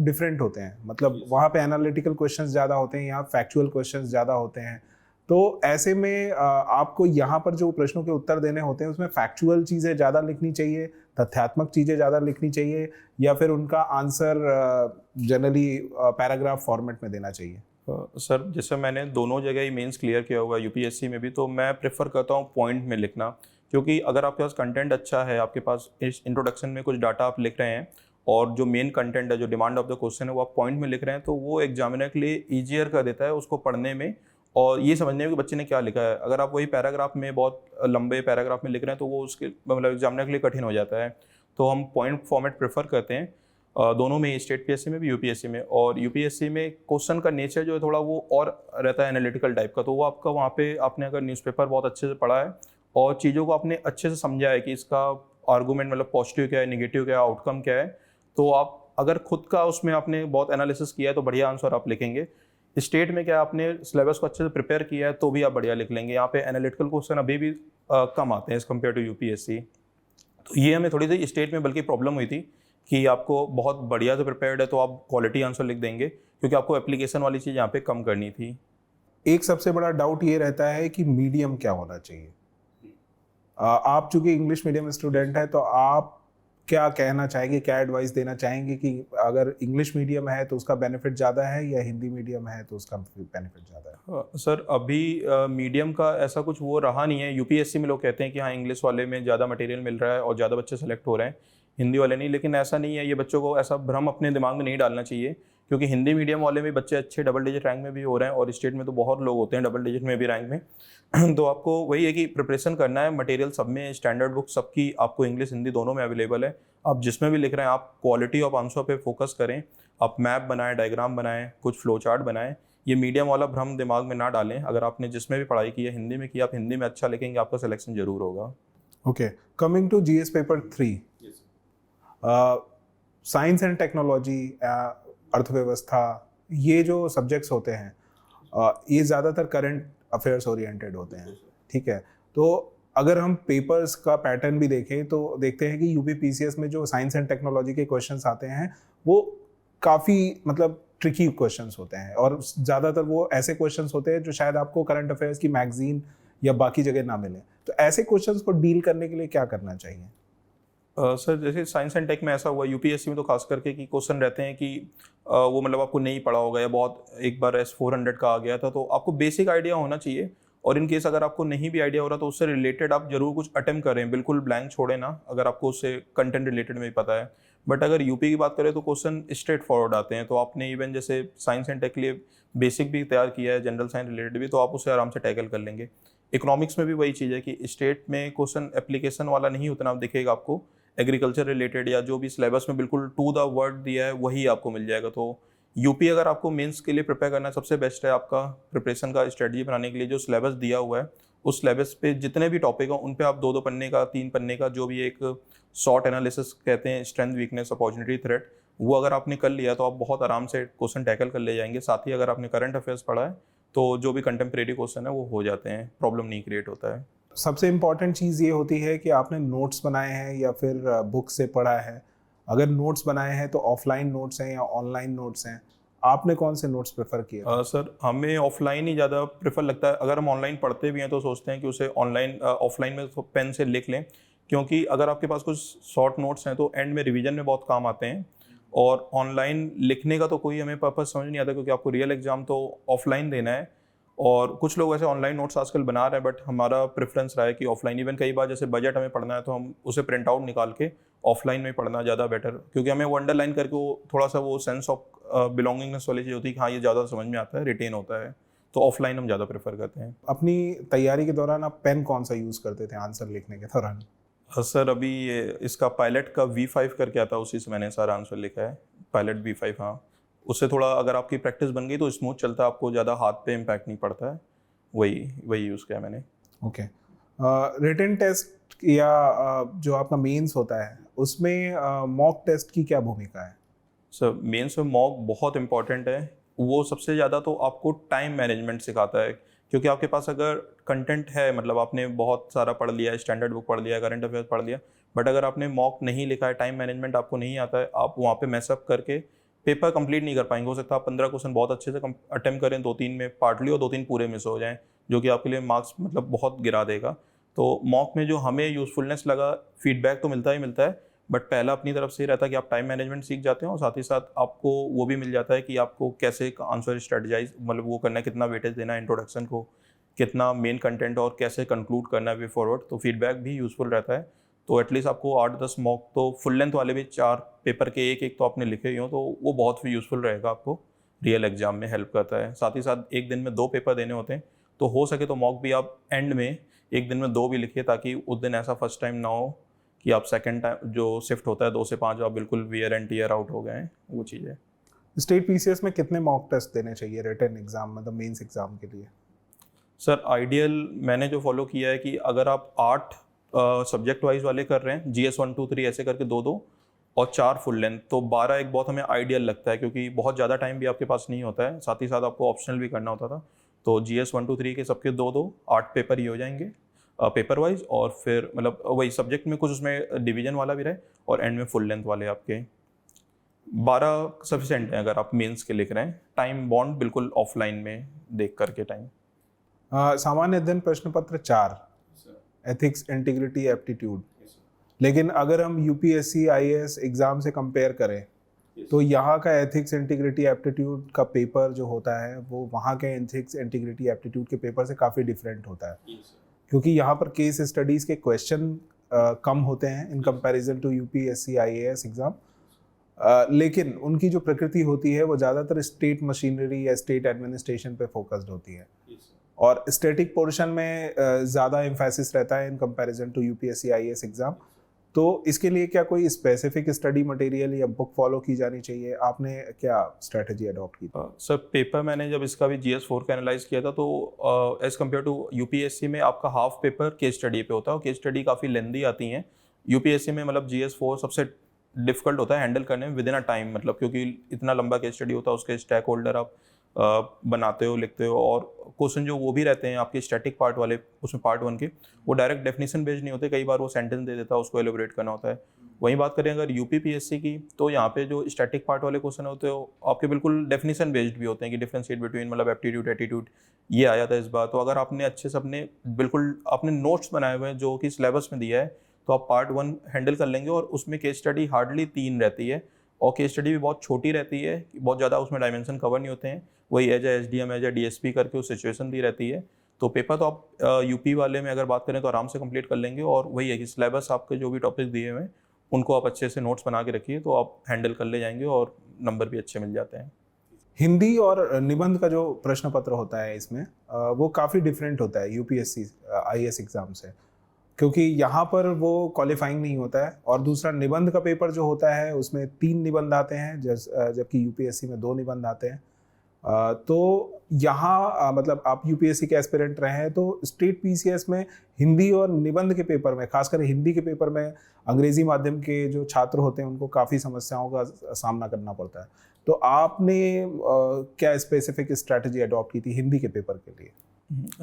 डिफरेंट होते हैं। मतलब वहाँ पे एनालिटिकल क्वेश्चंस ज़्यादा होते हैं, यहाँ फैक्चुअल क्वेश्चंस ज़्यादा होते हैं। तो ऐसे में आपको यहाँ पर जो प्रश्नों के उत्तर देने होते हैं उसमें फैक्चुअल चीज़ें ज़्यादा लिखनी चाहिए, तथ्यात्मक चीज़ें ज़्यादा लिखनी चाहिए, या फिर उनका आंसर जनरली पैराग्राफ फॉर्मेट में देना चाहिए? सर जैसे मैंने दोनों जगह ही मेंस क्लियर किया हुआ है, यूपीएससी में भी, तो मैं प्रेफर करता हूँ पॉइंट में लिखना। क्योंकि अगर आपके पास कंटेंट अच्छा है, आपके पास इस इंट्रोडक्शन में कुछ डाटा आप लिख रहे हैं और जो मेन कंटेंट है, जो डिमांड ऑफ द क्वेश्चन है, वो आप पॉइंट में लिख रहे हैं, तो वो एग्जामिनर के लिए ईजियर कर देता है उसको पढ़ने में और ये समझने में कि बच्चे ने क्या लिखा है। अगर आप वही पैराग्राफ में बहुत लंबे पैराग्राफ में लिख रहे हैं तो वो उसके मतलब एग्जामिनर के लिए कठिन हो जाता है। तो हम पॉइंट फॉर्मेट प्रेफर करते हैं दोनों में, स्टेट पीएससी में भी यूपीएससी में। और यूपीएससी में क्वेश्चन का नेचर जो है थोड़ा वो और रहता है एनालिटिकल टाइप का, तो वो आपका वहाँ पे आपने अगर न्यूज़पेपर बहुत अच्छे से पढ़ा है और चीज़ों को आपने अच्छे से समझा है कि इसका आर्गूमेंट मतलब पॉजिटिव क्या है, नेगेटिव क्या है, आउटकम क्या है, तो आप अगर खुद का उसमें आपने बहुत एनालिसिस किया है तो बढ़िया आंसर आप लिखेंगे। स्टेट में क्या आपने सिलेबस को अच्छे से प्रिपेयर किया है तो भी आप बढ़िया लिख लेंगे। यहाँ पे एनालिटिकल क्वेश्चन अभी भी कम आते हैं एज कम्पेयर टू यूपीएससी। तो ये हमें थोड़ी सी स्टेट में बल्कि प्रॉब्लम हुई थी कि आपको बहुत बढ़िया से प्रिपेयर्ड है तो आप क्वालिटी आंसर लिख देंगे, क्योंकि आपको एप्लीकेशन वाली चीज़ यहाँ पे कम करनी थी। एक सबसे बड़ा डाउट ये रहता है कि मीडियम क्या होना चाहिए। आप चूंकि इंग्लिश मीडियम स्टूडेंट हैं तो आप क्या कहना चाहेंगे, क्या एडवाइस देना चाहेंगे कि अगर इंग्लिश मीडियम है तो उसका बेनिफिट ज़्यादा है या हिंदी मीडियम है तो उसका बेनिफिट ज़्यादा है? सर अभी मीडियम का ऐसा कुछ वो रहा नहीं है। यूपीएससी में लोग कहते हैं कि हाँ इंग्लिश वाले में ज़्यादा मटेरियल मिल रहा है और ज़्यादा बच्चे सेलेक्ट हो रहे हैं, हिंदी वाले नहीं। लेकिन ऐसा नहीं है, ये बच्चों को ऐसा भ्रम अपने दिमाग में नहीं डालना चाहिए, क्योंकि हिंदी मीडियम वाले में बच्चे अच्छे डबल डिजिट रैंक में भी हो रहे हैं और स्टेट में तो बहुत लोग होते हैं डबल डिजिट में भी रैंक में। तो आपको वही है कि प्रिपरेशन करना है, मटेरियल सब में, स्टैंडर्ड बुक सबकी आपको इंग्लिश हिंदी दोनों में अवेलेबल है। आप जिसमें भी लिख रहे हैं आप क्वालिटी ऑफ आंसर पे फोकस करें, आप मैप बनाएं, डायग्राम बनाएं, कुछ फ्लो चार्ट बनाएं। ये मीडियम वाला भ्रम दिमाग में ना डालें। अगर आपने जिसमें भी पढ़ाई की है हिंदी में की, आप हिंदी में अच्छा लिखेंगे, आपका सिलेक्शन जरूर होगा। Okay, coming to GS paper 3, science and technology, अर्थव्यवस्था, ये जो सब्जेक्ट्स होते हैं ये ज़्यादातर करंट अफेयर्स ओरिएंटेड होते हैं, ठीक है। तो अगर हम पेपर्स का पैटर्न भी देखें तो देखते हैं कि यूपी पीसीएस में जो साइंस एंड टेक्नोलॉजी के क्वेश्चंस आते हैं वो काफ़ी मतलब ट्रिकी क्वेश्चंस होते हैं, और ज़्यादातर वो ऐसे क्वेश्चंस होते हैं जो शायद आपको करंट अफेयर्स की मैगजीन या बाकी जगह ना मिले। तो ऐसे क्वेश्चंस को डील करने के लिए क्या करना चाहिए? सर जैसे साइंस एंड टेक में ऐसा हुआ यूपीएससी में तो खास करके कि क्वेश्चन रहते हैं कि वो मतलब आपको नहीं पढ़ा होगा या बहुत एक बार S400 का आ गया था, तो आपको बेसिक आइडिया होना चाहिए। और इन केस अगर आपको नहीं भी आइडिया हो रहा तो उससे रिलेटेड आप जरूर कुछ अटेम्प्ट करें, बिल्कुल ब्लैंक छोड़े ना, अगर आपको उससे कंटेंट रिलेटेड में भी पता है। बट अगर यूपी की बात करें तो क्वेश्चन स्ट्रेट फॉरवर्ड आते हैं, तो आपने इवन जैसे साइंस एंड टेक के लिए बेसिक भी तैयार किया है, जनरल साइंस रिलेटेड भी, तो आप उसे आराम से टैकल कर लेंगे। इकोनॉमिक्स में भी वही चीज़ है कि स्टेट में क्वेश्चन एप्लीकेशन वाला नहीं उतना दिखेगा आपको, एग्रीकल्चर रिलेटेड या जो भी सिलेबस में बिल्कुल टू द वर्ड दिया है वही आपको मिल जाएगा। तो यूपी अगर आपको मेंस के लिए प्रिपेयर करना है, सबसे बेस्ट है आपका प्रिपरेशन का स्ट्रेटजी बनाने के लिए जो सिलेबस दिया हुआ है उस सिलेबस पे जितने भी टॉपिक हैं उन पे आप 2-2 पन्ने का, 3 पन्ने का, जो भी एक शॉर्ट एनालिसिस कहते हैं, स्ट्रेंथ, वीकनेस, अपॉर्चुनिटी, थ्रेट, वो अगर आपने कर लिया तो आप बहुत आराम से क्वेश्चन टैकल कर ले जाएंगे। साथ ही अगर आपने करंट अफेयर्स पढ़ा है तो जो भी कंटेम्प्रेरी क्वेश्चन है वो हो जाते हैं, प्रॉब्लम नहीं क्रिएट होता है। सबसे इम्पॉर्टेंट चीज़ ये होती है कि आपने नोट्स बनाए हैं या फिर बुक से पढ़ा है। अगर नोट्स बनाए हैं तो ऑफलाइन नोट्स हैं या ऑनलाइन नोट्स हैं? आपने कौन से नोट्स प्रेफर किए? सर हमें ऑफलाइन ही ज़्यादा प्रेफर लगता है। अगर हम ऑनलाइन पढ़ते भी हैं तो सोचते हैं कि उसे ऑनलाइन ऑफलाइन में तो पेन से लिख लें, क्योंकि अगर आपके पास कुछ शॉर्ट नोट्स हैं तो एंड में रिवीजन में बहुत काम आते हैं। और ऑनलाइन लिखने का तो कोई हमें पर्पस समझ नहीं आता, क्योंकि आपको रियल एग्जाम तो ऑफलाइन देना है। और कुछ लोग ऐसे ऑनलाइन नोट्स आजकल बना रहे हैं, बट हमारा प्रेफरेंस रहा है कि ऑफलाइन। इवन कई बार जैसे बजट हमें पढ़ना है तो हम उसे प्रिंट आउट निकाल के ऑफलाइन में पढ़ना ज़्यादा बेटर, क्योंकि हमें वो अंडरलाइन करके वो थोड़ा सा वो सेंस ऑफ बिलोंगिंगनेस वाली चीज़ होती है कि हाँ ये ज़्यादा समझ में आता है, रिटेन होता है। तो ऑफलाइन हम ज़्यादा प्रेफर करते हैं। अपनी तैयारी के दौरान आप पेन कौन सा यूज़ करते थे आंसर लिखने के दौरान? सर अभी ये इसका पायलट का V5 करके आता है, उसी से मैंने सारा आंसर लिखा है, पायलट V5। हाँ, उससे थोड़ा अगर आपकी प्रैक्टिस बन गई तो स्मूथ चलता है, आपको ज़्यादा हाथ पे इम्पैक्ट नहीं पड़ता है। वही यूज़ किया मैंने। ओके। रिटन टेस्ट या जो आपका मेंस होता है उसमें मॉक टेस्ट की क्या भूमिका है? सर मेंस में मॉक बहुत इंपॉर्टेंट है। वो सबसे ज़्यादा तो आपको टाइम मैनेजमेंट सिखाता है, क्योंकि आपके पास अगर कंटेंट है, मतलब आपने बहुत सारा पढ़ लिया है, स्टैंडर्ड बुक पढ़ लिया है, करंट अफेयर्स पढ़ लिया, बट अगर आपने मॉक नहीं लिखा है, टाइम मैनेजमेंट आपको नहीं आता है, आप वहाँ पे मैसअप करके पेपर कंप्लीट नहीं कर पाएंगे। हो सकता है आप 15 क्वेश्चन बहुत अच्छे से अटेम्प्ट करें, 2-3 में पार्टली और 2-3 पूरे मिस हो जाएं, जो कि आपके लिए मार्क्स मतलब बहुत गिरा देगा। तो मॉक में जो हमें यूज़फुलनेस लगा, फीडबैक तो मिलता ही मिलता है, बट पहला अपनी तरफ से ही रहता है कि आप टाइम मैनेजमेंट सीख जाते हैं, और साथ ही साथ आपको वो भी मिल जाता है कि आपको कैसे आंसर स्ट्रेटजाइज मतलब वो करना है, कितना वेटेज देना है इंट्रोडक्शन को, कितना मेन कंटेंट, और कैसे कंक्लूड करना है वे फॉरवर्ड। तो फीडबैक भी यूज़फुल रहता है। तो एटलीस्ट आपको 8-10 मॉक तो फुल लेंथ वाले भी 4 पेपर के एक तो आपने लिखे ही हो, तो वो बहुत यूज़फुल रहेगा आपको रियल एग्जाम में हेल्प करता है। साथ ही साथ एक दिन में 2 पेपर देने होते हैं, तो हो सके तो मॉक भी आप एंड में एक दिन में 2 भी लिखिए, ताकि उस दिन ऐसा फर्स्ट टाइम ना हो कि आप सेकंड टाइम जो शिफ्ट होता है 2 से 5 आप बिल्कुल वियर एंड टीयर आउट हो गए हैं, वो चीज़ें। स्टेट पीसीएस में कितने मॉक टेस्ट देने चाहिए रिटन एग्जाम, मतलब मेंस एग्जाम के लिए? सर आइडियल मैंने जो फॉलो किया है कि अगर आप 8 सब्जेक्ट वाइज वाले कर रहे हैं, GS 1 2 3 ऐसे करके 2-2 और 4 फुल लेंथ, तो 12 एक बहुत हमें आइडियल लगता है, क्योंकि बहुत ज़्यादा टाइम भी आपके पास नहीं होता है, साथ ही साथ आपको ऑप्शनल भी करना होता था। तो GS 1 2 3 के सबके 2-2 8 पेपर ही हो जाएंगे पेपर वाइज, और फिर मतलब वही सब्जेक्ट में कुछ उसमें डिवीजन वाला भी रहे, और एंड में फुल लेंथ वाले आपके 12 सफिशेंट हैं अगर आप मेंस के लिख रहे हैं। टाइम बॉन्ड बिल्कुल ऑफलाइन में देख करके टाइम। सामान्य अध्ययन प्रश्न पत्र 4, एथिक्स, इंटीग्रिटी, एप्टीट्यूड। लेकिन अगर हम यूपीएससी आईएएस एग्जाम से कंपेयर करें तो यहाँ का एथिक्स, इंटीग्रिटी, एप्टीट्यूड का पेपर जो होता है वो वहाँ के एथिक्स, इंटीग्रिटी, एप्टीट्यूड के पेपर से काफ़ी डिफरेंट होता है, क्योंकि यहाँ पर केस स्टडीज़ के क्वेश्चन कम होते हैं in comparison to UPSC IAS exam. लेकिन उनकी जो प्रकृति होती है वो ज़्यादातर स्टेट मशीनरी या स्टेट एडमिनिस्ट्रेशन पे फोकस्ड होती है, और स्टैटिक पोर्शन में ज़्यादा एम्फेसिस रहता है in comparison to UPSC IAS exam. तो इसके लिए क्या कोई स्पेसिफिक स्टडी मटेरियल या बुक फॉलो की जानी चाहिए? आपने क्या स्ट्रेटजी अडॉप्ट की? सर पेपर मैंने जब इसका भी GS 4 का एनालाइज किया था, तो एज़ कम्पेयर टू यूपीएससी में आपका हाफ पेपर केस स्टडी पे होता है, और केस स्टडी काफ़ी लेंदी आती हैं। यूपीएससी में मतलब GS 4 सबसे डिफिकल्ट होता है हैंडल करने में विद इन अ टाइम, मतलब क्योंकि इतना लंबा केस स्टडी होता है, उसके स्टैक होल्डर आप बनाते हो, लिखते हो, और क्वेश्चन जो वो भी रहते हैं आपके स्टैटिक पार्ट वाले, उसमें पार्ट 1 के, वो डायरेक्ट डेफिनेशन बेस्ड नहीं होते, कई बार वो सेंटेंस दे देता है, उसको एलिब्रेट करना होता है। वहीं बात करें अगर यूपीपीएससी की, तो यहाँ पे जो स्टैटिक पार्ट वाले क्वेश्चन होते हैं आपके बिल्कुल डेफिनेशन बेस्ड भी होते हैं कि डिफरेंशिएट बिटवीन मतलब एप्टीट्यूड, एटीट्यूड, ये आ जाता है इस बार। तो अगर आपने अच्छे से अपने बिल्कुल अपने नोट्स बनाए हुए हैं जो कि सिलेबस में दिया है, तो आप पार्ट 1 हैंडल कर लेंगे, और उसमें केस स्टडी हार्डली 3 रहती है, और केस स्टडी भी बहुत छोटी रहती है, बहुत ज़्यादा उसमें डायमेंशन कवर नहीं होते हैं। वही as a SDM, as a DSP करके उस सिचुएशन दी रहती है। तो पेपर तो आप यूपी वाले में अगर बात करें तो आराम से कंप्लीट कर लेंगे, और वही है कि सिलेबस आपके जो भी टॉपिक दिए हुए हैं उनको आप अच्छे से नोट्स बना के रखिए, तो आप हैंडल कर ले जाएंगे और नंबर भी अच्छे मिल जाते हैं। हिंदी और निबंध का जो प्रश्न पत्र होता है इसमें वो काफ़ी डिफरेंट होता है यूपीएससी आईएएस एग्जाम से, क्योंकि यहाँ पर वो क्वालिफाइंग नहीं होता है, और दूसरा निबंध का पेपर जो होता है उसमें 3 निबंध आते हैं, जबकि यूपीएससी में 2 निबंध आते हैं। तो यहाँ मतलब आप यूपीएससी के एस्पिरेंट रहे हैं, तो स्टेट पीसीएस में हिंदी और निबंध के पेपर में, खासकर हिंदी के पेपर में अंग्रेजी माध्यम के जो छात्र होते हैं उनको काफ़ी समस्याओं का सामना करना पड़ता है। तो आपने क्या स्पेसिफिक स्ट्रैटेजी अडॉप्ट की थी हिंदी के पेपर के लिए?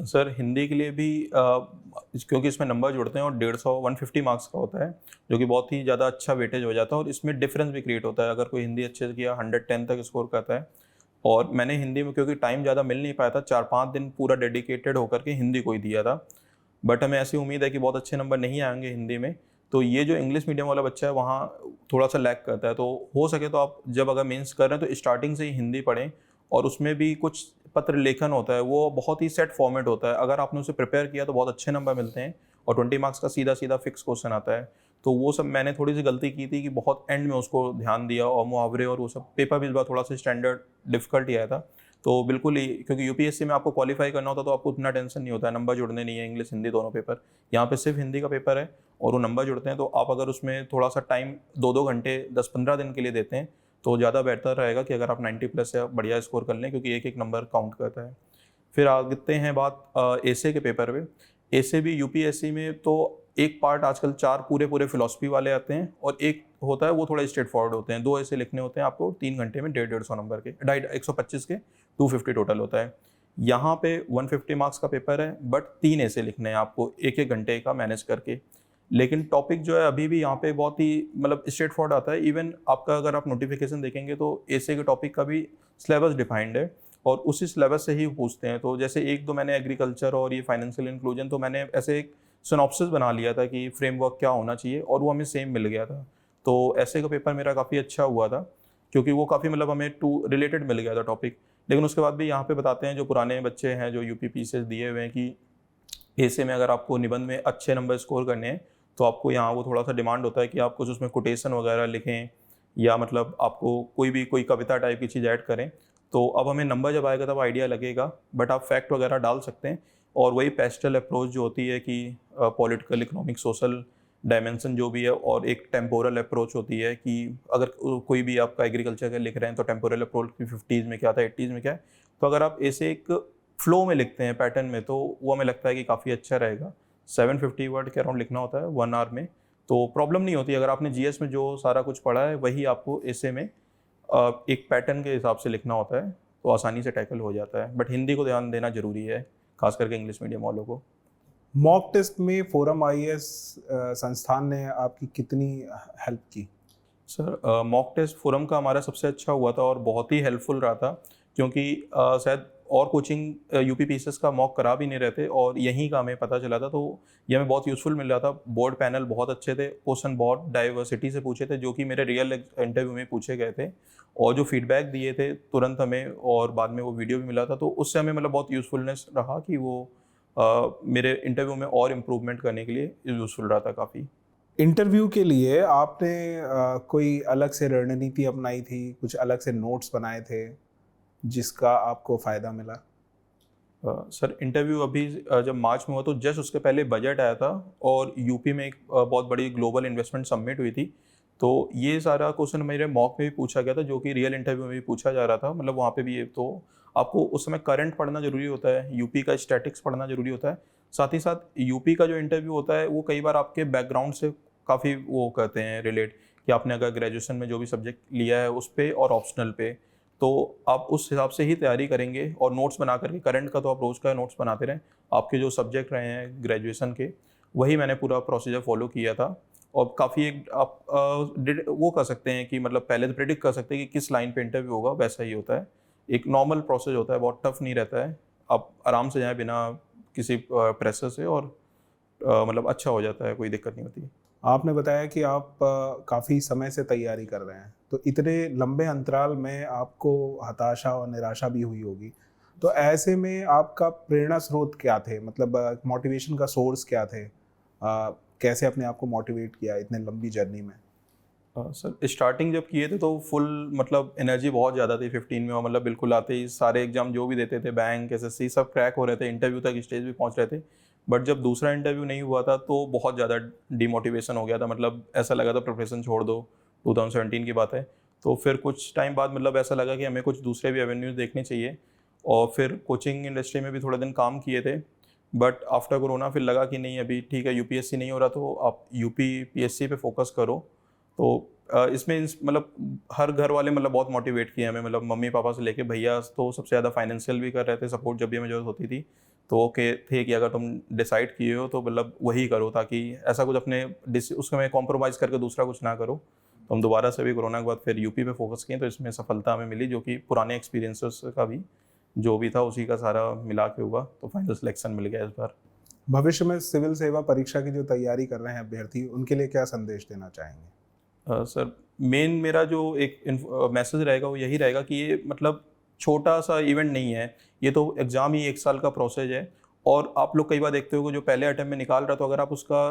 सर हिंदी के लिए भी क्योंकि इसमें नंबर जुड़ते हैं और 150 मार्क्स का होता है, जो कि बहुत ही ज़्यादा अच्छा वेटेज हो जाता है, और इसमें डिफरेंस भी क्रिएट होता है अगर कोई हिंदी अच्छे से किया 110 तक स्कोर करता है। और मैंने हिंदी में क्योंकि टाइम ज़्यादा मिल नहीं पाया था, 4-5 दिन पूरा डेडिकेटेड होकर के हिंदी को ही दिया था, बट हमें ऐसी उम्मीद है कि बहुत अच्छे नंबर नहीं आएंगे हिंदी में। तो ये जो इंग्लिश मीडियम वाला बच्चा है वहाँ थोड़ा सा लैग करता है, तो हो सके तो आप जब अगर मेंस कर रहे हैं तो स्टार्टिंग से ही हिंदी पढ़ें, और उसमें भी कुछ पत्र लेखन होता है, वो बहुत ही सेट फॉर्मेट होता है, अगर आपने उसे प्रिपेयर किया तो बहुत अच्छे नंबर मिलते हैं, और 20 मार्क्स का सीधा सीधा फिक्स क्वेश्चन आता है। तो वो सब मैंने थोड़ी सी गलती की थी कि बहुत एंड में उसको ध्यान दिया, और मुहावरे और वो सब, पेपर भी इस बार थोड़ा सा स्टैंडर्ड डिफिकल्ट ही आया था। तो बिल्कुल ही, क्योंकि यूपीएससी में आपको क्वालिफाई करना होता तो आपको उतना टेंशन नहीं होता है, नंबर जुड़ने नहीं है, इंग्लिश हिंदी दोनों पेपर। यहाँ पे सिर्फ हिंदी का पेपर है और वो नंबर जुड़ते हैं, तो आप अगर उसमें थोड़ा सा टाइम 2-2 घंटे 10-15 दिन के लिए देते हैं तो ज़्यादा बेहतर रहेगा कि अगर आप 90+ या बढ़िया स्कोर कर लें, क्योंकि एक एक नंबर काउंट करता है। फिर आगे हैं बात एसे के पेपर पे। एसे भी यूपीएससी में तो एक पार्ट आजकल 4 पूरे फिलॉसफी वाले आते हैं, और एक होता है वो थोड़ा स्ट्रेट फॉरवर्ड होते हैं। 2 ऐसे लिखने होते हैं आपको 3 घंटे में 150 नंबर के, 125 के 250 टोटल होता है। यहाँ पे 150 मार्क्स का पेपर है, बट 3 ऐसे लिखने हैं आपको 1-1 घंटे का मैनेज करके। लेकिन टॉपिक जो है अभी भी यहाँ पे बहुत ही मतलब स्ट्रेट फॉरवर्ड आता है। इवन आपका अगर आप नोटिफिकेशन देखेंगे तो एसे के टॉपिक का भी सिलेबस डिफाइंड है, और उसी सिलेबस से ही पूछते हैं। तो जैसे 1-2 मैंने एग्रीकल्चर और ये फाइनेंशियल इंक्लूजन, तो मैंने ऐसे एक सिनॉप्सिस बना लिया था कि फ्रेमवर्क क्या होना चाहिए, और वो हमें सेम मिल गया था। तो ऐसे का पेपर मेरा काफ़ी अच्छा हुआ था, क्योंकि वो काफ़ी मतलब हमें रिलेटेड मिल गया था टॉपिक। लेकिन उसके बाद भी यहाँ पे बताते हैं जो पुराने बच्चे हैं जो यूपीपीसीएस दिए हुए हैं कि ऐसे में अगर आपको निबंध में अच्छे नंबर स्कोर करने हैं तो आपको यहाँ वो थोड़ा सा डिमांड होता है कि आप कुछ उसमें कोटेशन वगैरह लिखें, या मतलब आपको कोई कविता टाइप की चीज़ ऐड करें, तो अब हमें नंबर जब आएगा तब आइडिया लगेगा, बट आप फैक्ट वगैरह डाल सकते हैं। और वही पेस्टल अप्रोच जो होती है कि पॉलिटिकल, इकोनॉमिक, सोशल डायमेंशन जो भी है, और एक टेम्पोरल अप्रोच होती है कि अगर कोई भी आपका एग्रीकल्चर का लिख रहे हैं तो टेम्पोरल अप्रोच की 50s में क्या था, 80s में क्या है। तो अगर आप ऐसे एक फ्लो में लिखते हैं, पैटर्न में, तो वो हमें लगता है कि काफ़ी अच्छा रहेगा। 750 वर्ड के अराउंड लिखना होता है 1 आवर में, तो प्रॉब्लम नहीं होती। अगर आपने जीएस में जो सारा कुछ पढ़ा है वही आपको ऐसे में एक पैटर्न के हिसाब से लिखना होता है, तो आसानी से टैकल हो जाता है। बट हिंदी को ध्यान देना जरूरी है, खास करके इंग्लिश मीडियम वालों को। मॉक टेस्ट में फोरम आईएएस संस्थान ने आपकी कितनी हेल्प की? सर, मॉक टेस्ट फोरम का हमारा सबसे अच्छा हुआ था और बहुत ही हेल्पफुल रहा था, क्योंकि शायद और कोचिंग यूपी पीसीएस का मॉक करा भी नहीं रहते, और यहीं का हमें पता चला था, तो ये हमें बहुत यूज़फुल मिल रहा था। बोर्ड पैनल बहुत अच्छे थे, क्वेश्चन बहुत डाइवर्सिटी से पूछे थे जो कि मेरे रियल इंटरव्यू में पूछे गए थे, और जो फीडबैक दिए थे तुरंत हमें, और बाद में वो वीडियो भी मिला था, तो उससे हमें मतलब बहुत यूज़फुलनेस रहा कि वो मेरे इंटरव्यू में और इम्प्रूवमेंट करने के लिए यूज़फुल रहा था काफ़ी। इंटरव्यू के लिए आपने कोई अलग से रणनीति अपनाई थी, कुछ अलग से नोट्स बनाए थे जिसका आपको फ़ायदा मिला? सर, इंटरव्यू अभी जब मार्च में हुआ तो जस्ट उसके पहले बजट आया था, और यूपी में एक बहुत बड़ी ग्लोबल इन्वेस्टमेंट समिट हुई थी। तो ये सारा क्वेश्चन मेरे मॉक में भी पूछा गया था, जो कि रियल इंटरव्यू में भी पूछा जा रहा था, मतलब वहाँ पे भी। ये तो आपको उस समय करंट पढ़ना जरूरी होता है, यूपी का स्टैटिक्स पढ़ना जरूरी होता है। साथ ही साथ यूपी का जो इंटरव्यू होता है वो कई बार आपके बैकग्राउंड से काफ़ी वो करते हैं रिलेट, कि आपने अगर ग्रेजुएशन में जो भी सब्जेक्ट लिया है उस पे और ऑप्शनल पे, तो आप उस हिसाब से ही तैयारी करेंगे। और नोट्स बना करके, करंट का तो आप रोज़ का नोट्स बनाते रहें, आपके जो सब्जेक्ट रहे हैं ग्रेजुएशन के, वही मैंने पूरा प्रोसीजर फॉलो किया था। और काफ़ी एक आप वो कर सकते हैं कि मतलब पहले तो प्रेडिक्ट कर सकते हैं कि किस लाइन पे इंटरव्यू होगा, वैसा ही होता है। एक नॉर्मल प्रोसेस होता है, बहुत टफ नहीं रहता है। आप आराम से जाएँ बिना किसी प्रेशर से, और मतलब अच्छा हो जाता है, कोई दिक्कत नहीं होती। आपने बताया कि आप काफ़ी समय से तैयारी कर रहे हैं, तो इतने लंबे अंतराल में आपको हताशा और निराशा भी हुई होगी। तो ऐसे में आपका प्रेरणा स्रोत क्या थे? मतलब मोटिवेशन का सोर्स क्या थे? कैसे अपने आप को मोटिवेट किया इतने लंबी जर्नी में? सर, स्टार्टिंग जब किए थे तो फुल मतलब एनर्जी बहुत ज़्यादा थी 15 में, और मतलब बिल्कुल आते ही सारे एग्जाम जो भी देते थे, बैंक, एसएससी, सब क्रैक हो रहे थे, इंटरव्यू तक स्टेज भी पहुंच रहे थे। बट जब दूसरा इंटरव्यू नहीं हुआ था तो बहुत ज़्यादा डिमोटिवेशन हो गया था, मतलब ऐसा लगा था प्रोफेशन छोड़ दो। 2017 की बात है। तो फिर कुछ टाइम बाद मतलब ऐसा लगा कि हमें कुछ दूसरे भी एवेन्यूज़ देखने चाहिए, और फिर कोचिंग इंडस्ट्री में भी थोड़े दिन काम किए थे। बट आफ्टर कोरोना फिर लगा कि नहीं, अभी ठीक है, यूपीएससी नहीं हो रहा तो आप यूपी पीएससी पे फोकस करो। तो इसमें मतलब हर घर वाले मतलब बहुत मोटिवेट किए हमें, मतलब मम्मी पापा से लेके भैया तो सबसे ज़्यादा फाइनेंशियल भी कर रहे थे सपोर्ट जब भी हमें जरूरत होती थी। तो वो के थे कि अगर तुम डिसाइड किए हो तो मतलब वही करो, ताकि ऐसा कुछ अपने उसमें कॉम्प्रोमाइज़ करके दूसरा कुछ ना करो। तो हम दोबारा से भी कोरोना के बाद फिर यूपी पे फोकस किए, तो इसमें सफलता हमें मिली, जो कि पुराने एक्सपीरियंसेस का भी जो भी था उसी का सारा मिला के हुआ, तो फाइनल सिलेक्शन मिल गया इस बार। भविष्य में सिविल सेवा परीक्षा की जो तैयारी कर रहे हैं अभ्यर्थी, उनके लिए क्या संदेश देना चाहेंगे? सर, मेन मेरा जो एक मैसेज रहेगा वो यही रहेगा कि ये मतलब छोटा सा इवेंट नहीं है, ये तो एग्ज़ाम ही 1 साल का प्रोसेस है। और आप लोग कई बार देखते हो कि जो पहले अटेम्प्ट में निकाल रहा, तो अगर आप उसका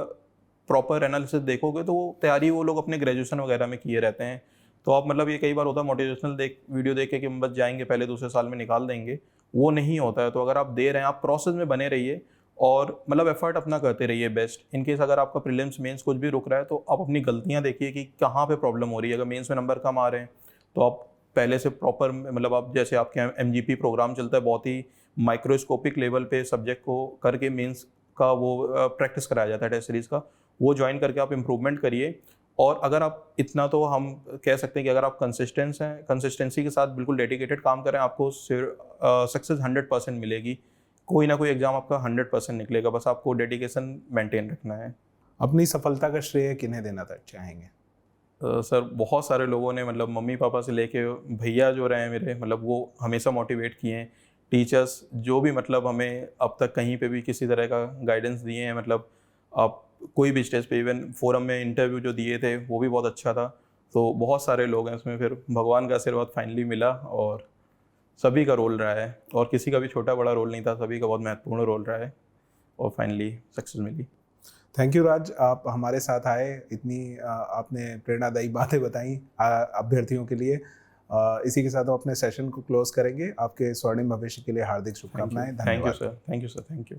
प्रॉपर एनालिसिस देखोगे तो वो तैयारी वो लोग अपने ग्रेजुएशन वगैरह में किए रहते हैं। तो आप मतलब ये कई बार होता है मोटिवेशनल वीडियो देख के कि हम बस जाएंगे पहले दूसरे साल में निकाल देंगे, वो नहीं होता है। तो अगर आप दे रहे हैं, आप प्रोसेस में बने रहिए, और मतलब एफर्ट अपना करते रहिए बेस्ट। इन केस अगर आपका प्रीलिम्स मेंस कुछ भी रुक रहा है तो आप अपनी गलतियां देखिए कि कहाँ पे प्रॉब्लम हो रही है। अगर मेंस में नंबर कम आ रहे हैं तो आप पहले से प्रॉपर, मतलब आप जैसे आपके यहाँ एमजीपी प्रोग्राम चलता है, बहुत ही माइक्रोस्कोपिक लेवल पे सब्जेक्ट को करके मेंस का वो प्रैक्टिस कराया जाता है, टेस्ट सीरीज का, वो ज्वाइन करके आप इम्प्रूवमेंट करिए। और अगर आप इतना, तो हम कह सकते हैं कि अगर आप कंसिस्टेंस हैं, कंसिस्टेंसी के साथ बिल्कुल डेडिकेटेड काम करें, आपको सक्सेस 100% मिलेगी। कोई ना कोई एग्जाम आपका 100% निकलेगा, बस आपको डेडिकेशन मेंटेन रखना है। अपनी सफलता का श्रेय किन्हें देना चाहेंगे? सर, बहुत सारे लोगों ने, मतलब मम्मी पापा से लेके भैया जो रहे हैं मेरे, मतलब वो हमेशा मोटिवेट किए हैं। टीचर्स जो भी मतलब हमें अब तक कहीं पे भी किसी तरह का गाइडेंस दिए हैं, मतलब आप कोई भी स्टेज पे, इवन फोरम में इंटरव्यू जो दिए थे वो भी बहुत अच्छा था। तो बहुत सारे लोग हैं इसमें, फिर भगवान का आशीर्वाद फाइनली मिला, और सभी का रोल रहा है, और किसी का भी छोटा बड़ा रोल नहीं था, सभी का बहुत महत्वपूर्ण रोल रहा है, और फाइनली सक्सेस मिली। थैंक यू राज, आप हमारे साथ आए, इतनी आपने प्रेरणादायी बातें बताई अभ्यर्थियों के लिए। इसी के साथ हम अपने सेशन को क्लोज करेंगे। आपके स्वर्णिम भविष्य के लिए हार्दिक शुभकामनाएं। थैंक यू धन्यवाद। Sir, thank you sir, thank you.